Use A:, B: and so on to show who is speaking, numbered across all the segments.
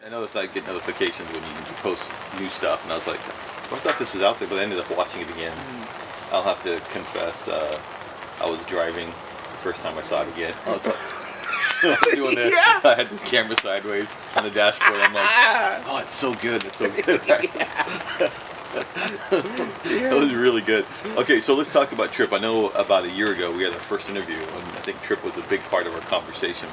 A: I know it's like get notifications when you post new stuff, and I was like, I thought this was out there, but I ended up watching it again. I'll have to confess, I was driving the first time I saw it again. I was like, I was doing it.
B: Yeah.
A: I had this camera sideways on the dashboard. I'm like, oh, it's so good. It's so good. It was really good. Okay, so let's talk about Trip. I know about a year ago we had our first interview, and I think Trip was a big part of our conversation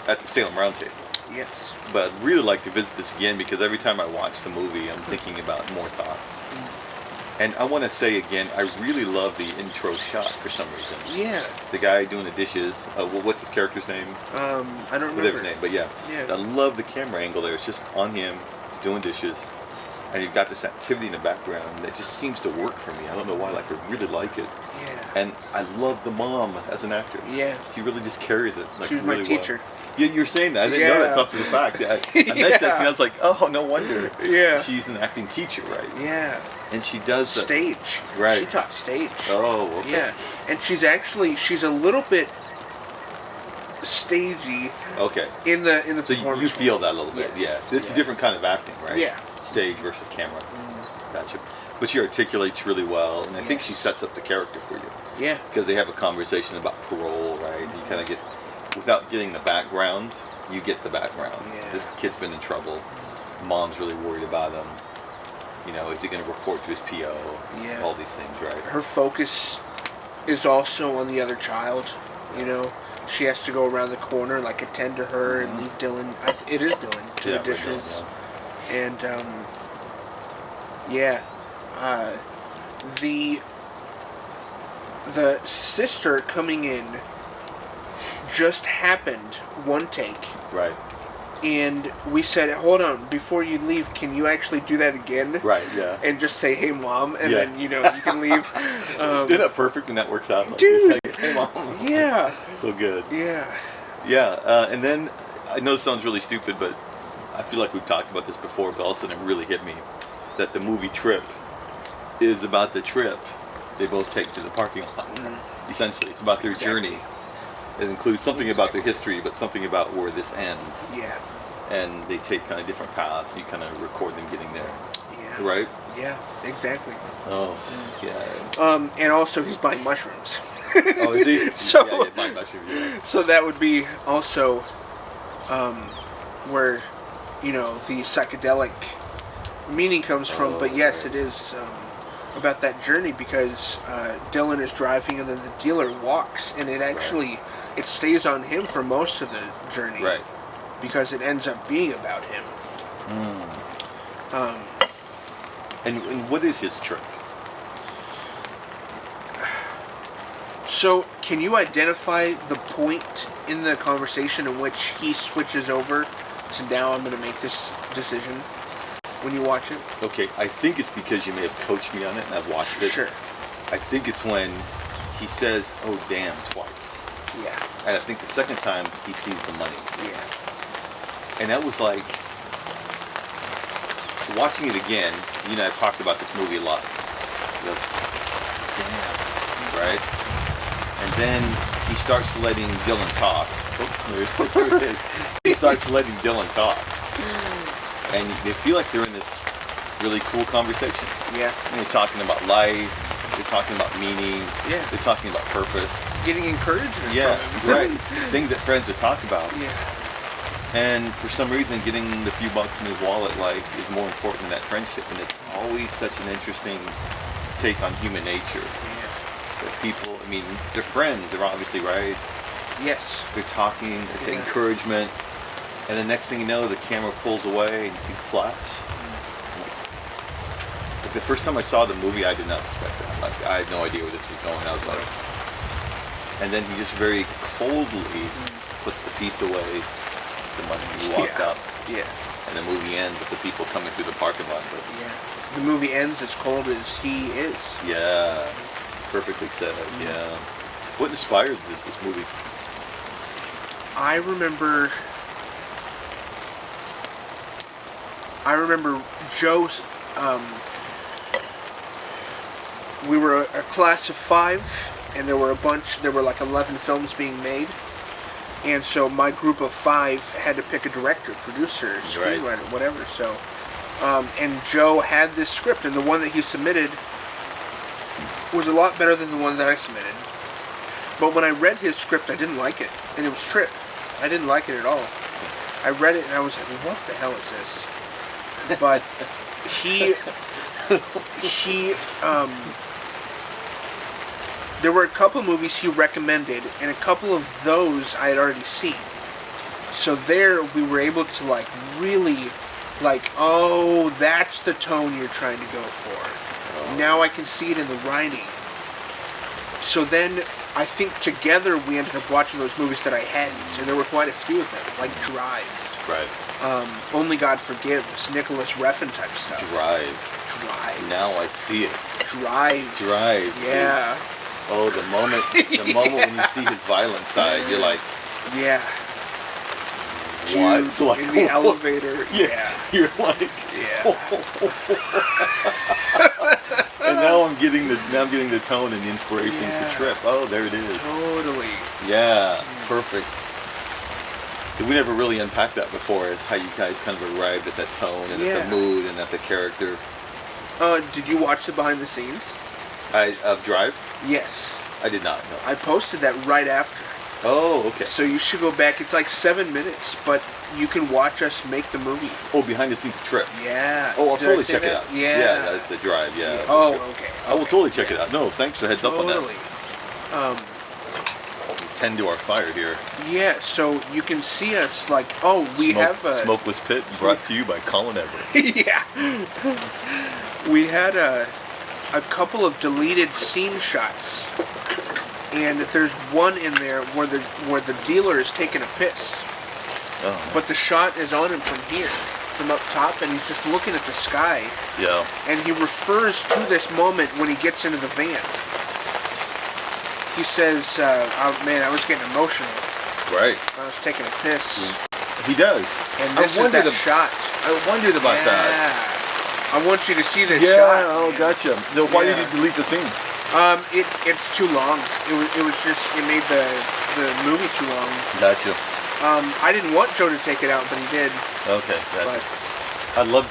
A: at the Salem Roundtable.
B: Yes.
A: But I'd really like to visit this again because every time I watch the movie, I'm thinking about more thoughts. And I want to say again, I really love the intro shot for some reason.
B: Yeah.
A: The guy doing the dishes. What's his character's name?
B: I don't remember.
A: Whatever his name, but yeah.
B: Yeah.
A: I love the camera angle there. It's just on him doing dishes. And you've got this activity in the background that just seems to work for me. I don't know why, like I really like it.
B: Yeah.
A: And I love the mom as an actress.
B: Yeah.
A: She really just carries it. Like,
B: She was
A: really
B: my teacher.
A: Well. Yeah, you're saying that. I didn't know that's up to the fact. I mentioned that to you. I was like, oh, no wonder.
B: Yeah.
A: She's an acting teacher, right?
B: Yeah.
A: And she does
B: stage.
A: Right.
B: She taught stage.
A: Oh, okay.
B: Yeah. And she's a little bit stagey.
A: Okay.
B: In the
A: so
B: performance.
A: You feel that a little bit.
B: Yes.
A: Yeah. It's a different kind of acting, right?
B: Yeah.
A: Stage versus camera. Gotcha. But she articulates really well, and I think she sets up the character for you.
B: Yeah.
A: Because they have a conversation about parole, right? You kind of get, without getting the background, you get the background.
B: Yeah.
A: This kid's been in trouble. Mom's really worried about him. You know, is he going to report to his PO?
B: Yeah.
A: All these things, right?
B: Her focus is also on the other child. You know, she has to go around the corner, like attend to her and leave Dylan. It is Dylan to the dishes. And the sister coming in just happened one take.
A: Right.
B: And we said, hold on, before you leave, can you actually do that again?
A: Right, yeah.
B: And just say, hey, Mom, and then, you can leave.
A: Isn't that perfect when that works out? Like,
B: dude!
A: Like, hey, Mom.
B: Yeah.
A: So good.
B: Yeah.
A: Yeah, and then, I know it sounds really stupid, but I feel like we've talked about this before, but all of a sudden it really hit me that the movie Trip is about the trip they both take to the parking lot. Essentially, it's about their journey. It includes something about their history, but something about where this ends.
B: Yeah.
A: And they take kind of different paths. You kind of record them getting there.
B: Yeah.
A: Right?
B: Yeah, exactly.
A: Oh, yeah.
B: And also he's buying mushrooms.
A: Oh, is he?
B: So,
A: yeah, buying mushrooms, yeah.
B: So that would be also where, the psychedelic meaning comes from. But yes, it is about that journey because Dylan is driving and then the dealer walks, and it actually it stays on him for most of the journey.
A: Right.
B: Because it ends up being about him.
A: And what is his trip?
B: So, can you identify the point in the conversation in which he switches over to now I'm going to make this decision when you watch it?
A: Okay, I think it's because you may have coached me on it and I've watched it.
B: Sure.
A: I think it's when he says, oh damn, twice.
B: Yeah.
A: And I think the second time he sees the money.
B: Yeah.
A: And that was like, watching it again, I've talked about this movie a lot. He goes, damn, right? And then he starts letting Dylan talk. He starts letting Dylan talk. And they feel like they're in this really cool conversation.
B: Yeah.
A: And they're talking about life, they're talking about meaning, they're talking about purpose.
B: Getting encouragement
A: from
B: him.
A: Right. Things that friends would talk about.
B: Yeah.
A: And for some reason, getting the few bucks in his wallet, is more important than that friendship. And it's always such an interesting take on human nature.
B: Yeah.
A: That people, they're friends, they're obviously, right?
B: Yes.
A: They're talking, they say encouragement. And the next thing you know, the camera pulls away and you see the flash. Like the first time I saw the movie, I did not expect that. Like, I had no idea where this was going. I was like, and then he just very coldly puts the piece away, the money, he walks out.
B: Yeah.
A: And the movie ends with the people coming through the parking lot. But
B: the movie ends as cold as he is.
A: Yeah. Perfectly said. Yeah. What inspired this movie?
B: I remember Joe's. We were a class of 5, and there were like 11 films being made, And so my group of 5 had to pick a director, producer, screenwriter, whatever. So, and Joe had this script, and the one that he submitted was a lot better than the one that I submitted. But when I read his script, I didn't like it, and it was Trip. I didn't like it at all. I read it and I was like, what the hell is this? But there were a couple movies he recommended, and a couple of those I had already seen. So there we were able to like really, like, oh, that's the tone you're trying to go for. Oh. Now I can see it in the writing. So then I think together we ended up watching those movies that I hadn't, and there were quite a few of them, like Drive.
A: Right.
B: Only God Forgives, Nicholas Refn type stuff.
A: Drive. Now I see it.
B: Drive. Yeah.
A: Oh, the moment when you see his violent side, you're like,
B: yeah.
A: What?
B: Like, in the elevator.
A: Yeah. You're like,
B: yeah.
A: And now I'm getting the tone and the inspiration for Trip. Oh, there it is.
B: Totally.
A: Yeah. Perfect. We never really unpacked that before, is how you guys kind of arrived at that tone and at the mood and at the character.
B: Did you watch the behind the scenes?
A: Of Drive?
B: Yes.
A: I did not, no.
B: I posted that right after.
A: Oh, okay.
B: So you should go back. It's like 7 minutes, but you can watch us make the movie.
A: Oh, behind the scenes Trip.
B: Yeah.
A: Oh, I'll totally check it out.
B: Yeah.
A: Yeah, that's the Drive, yeah.
B: Oh, okay.
A: I will totally check it out. No, thanks for the heads up on that.
B: Totally.
A: Tend to our fire here.
B: Yeah, so you can see us like, we have a...
A: Smokeless Pit, brought to you by Collin Everett.
B: Yeah. We had a couple of deleted scene shots, and there's one in there where the dealer is taking a piss. Oh. But the shot is on him from here, from up top, and he's just looking at the sky.
A: Yeah.
B: And he refers to this moment when he gets into the van. He says, oh man, I was getting emotional.
A: Right.
B: I was taking a piss.
A: He does.
B: And this is that shot.
A: I wondered about that.
B: I want you to see this
A: shot.
B: Yeah,
A: oh, gotcha. So why did you delete the scene?
B: It's too long. It was just, it made the movie too long.
A: Gotcha.
B: I didn't want Joe to take it out, but he did.
A: Okay, gotcha.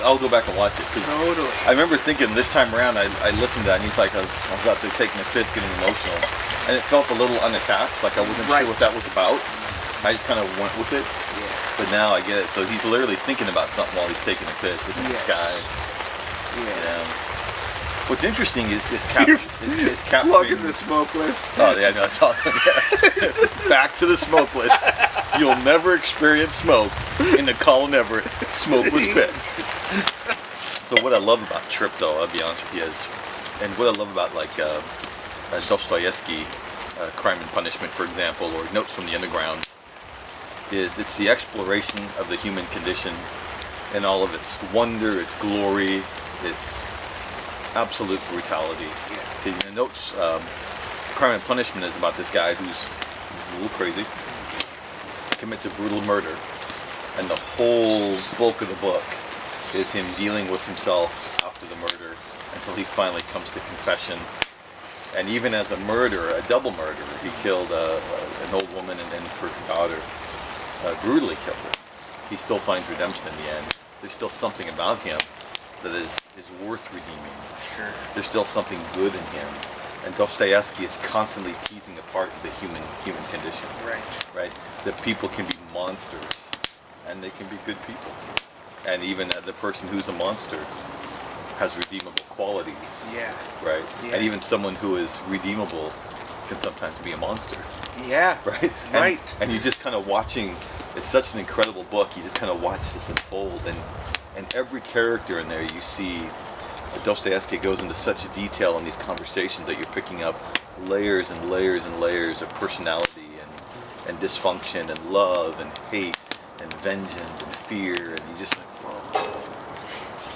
A: I'll go back and watch it.
B: Totally.
A: I remember thinking this time around, I listened to that, and he's like, I was out there taking a piss, getting emotional. And it felt a little unattached, like I wasn't sure what that was about. I just kind of went with it.
B: Yeah.
A: But now I get it. So he's literally thinking about something while he's taking a piss. Looking at the sky. Yeah. What's interesting is his capture.
B: Plugging the smokeless.
A: Oh, yeah, no, that's awesome. Yeah. Back to the smokeless. You'll never experience smoke in the Collin Everett smokeless pit. So what I love about Trip, though, I'll be honest with you, and what I love about like Dostoevsky, Crime and Punishment, for example, or Notes from the Underground, is it's the exploration of the human condition and all of its wonder, its glory, its absolute brutality. Yeah. The Notes, Crime and Punishment is about this guy who's a little crazy, commits a brutal murder, and the whole bulk of the book is him dealing with himself after the murder until he finally comes to confession. And even as a murderer, a double murderer, he killed an old woman and then her daughter, brutally killed her. He still finds redemption in the end. There's still something about him that is worth redeeming.
B: Sure.
A: There's still something good in him. And Dostoevsky is constantly teasing apart the human condition. Right? That people can be monsters, and they can be good people. And even the person who's a monster has redeemable qualities.
B: Yeah.
A: Right?
B: Yeah.
A: And even someone who is redeemable can sometimes be a monster.
B: Yeah.
A: Right? And you're just kind of watching, it's such an incredible book, you just kind of watch this unfold, and every character in there you see, Dostoevsky goes into such detail in these conversations that you're picking up layers and layers and layers of personality and dysfunction and love and hate and vengeance and fear, and you just like, whoa.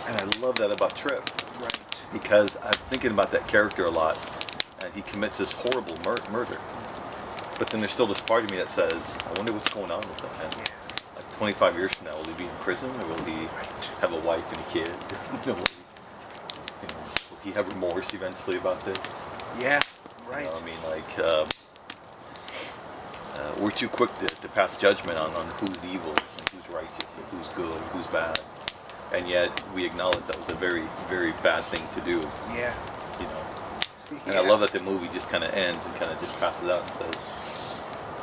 A: And I love that about Trip.
B: Right.
A: Because I'm thinking about that character a lot, and he commits this horrible murder. But then there's still this part of me that says, I wonder what's going on with him. And like 25 years from now, will he be in prison, or will he have a wife and a kid? Will he have remorse eventually about this?
B: Yeah, right.
A: I mean, like, we're too quick to pass judgment on who's evil, and who's righteous, and who's good, and who's bad, and yet we acknowledge that was a very, very bad thing to do.
B: Yeah.
A: You know. And
B: Yeah.
A: I love that the movie just kind of ends and kind of just passes out and says,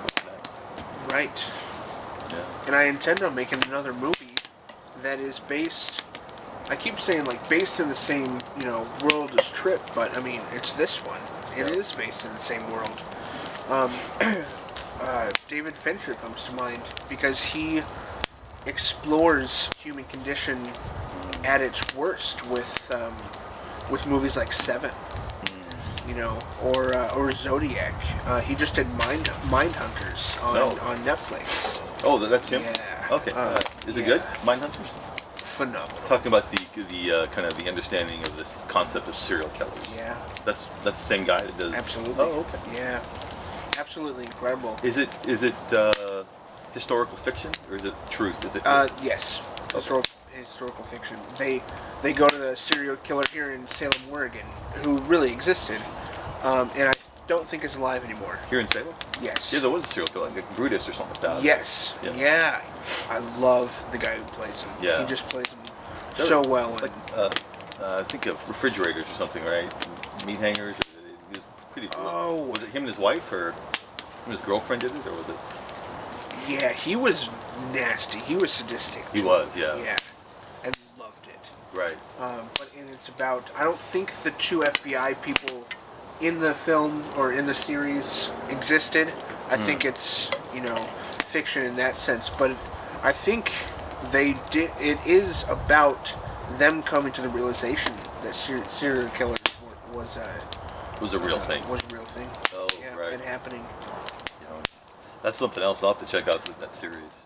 A: "What's next?"
B: Right.
A: Yeah.
B: And I intend on making another movie that is based. I keep saying like based in the same world as Trip, but I mean it's this one. It is based in the same world. David Fincher comes to mind because he explores human condition at its worst with movies like Seven, or Zodiac. He just did Mindhunters on Netflix.
A: Oh, that's him.
B: Yeah.
A: Okay. Is it good? Mindhunters.
B: Phenomenal.
A: Talking about the kind of the understanding of this concept of serial killers.
B: Yeah.
A: That's the same guy that does.
B: Absolutely.
A: Oh, okay.
B: Yeah. Absolutely incredible.
A: Is it historical fiction or is it truth? Is it?
B: Yes.
A: Okay.
B: Historical fiction. They go to the serial killer here in Salem, Oregon, who really existed, and I don't think is alive anymore.
A: Here in Salem?
B: Yes.
A: Yeah, there was a serial killer, like Brutus or something like that.
B: Yes. Yeah. I love the guy who plays him.
A: Yeah.
B: He just plays him so well.
A: Like, I think of refrigerators or something, right? Meat hangers. He was pretty cool.
B: Oh.
A: Was it him and his wife, or him and his girlfriend did it, or was it?
B: Yeah, he was nasty. He was sadistic.
A: He was, yeah.
B: Yeah. And loved it.
A: Right.
B: And it's about, I don't think the two FBI people in the film or in the series existed. I think it's, fiction in that sense. But I think it is about them coming to the realization that serial killers was
A: Was a real thing.
B: Was a real thing.
A: Oh,
B: Yeah,
A: right.
B: and happening.
A: That's something else I'll have to check out with that series.